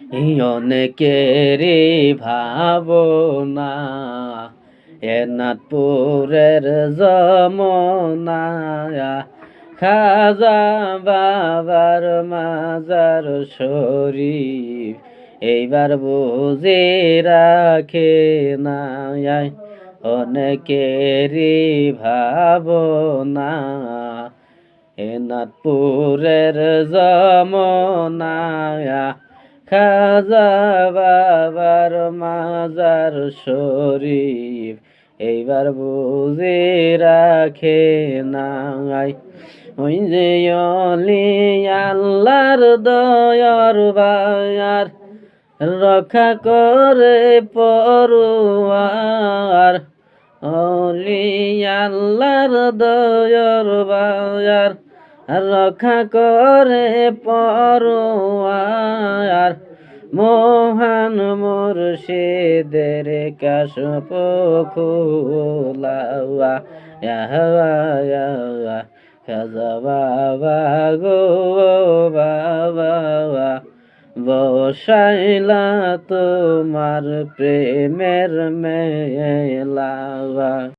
এই অনেকেরই ভাবনা এনাথপুরের যমুনা খাজা বাবার মাজার শরীফ এইবার বুঝে রাখে না অনেকেরই ভাবনা এনাথপুরের যমুনা খাজা বাবার মাজার শরীফ এইবার বুঝে রাখে নাই ওই যে অলি আল্লাহর দয়ার বায়ার রক্ষা করে পরোয়ার অলি আল্লাহর দয়ার বায়ার রক্ষা করে পরোয়ার মহান মুর্শিদের কাশফ খোলাওয়া খাজা বাবা গো বাবা বসাইলা তোমার প্রেমের মেলা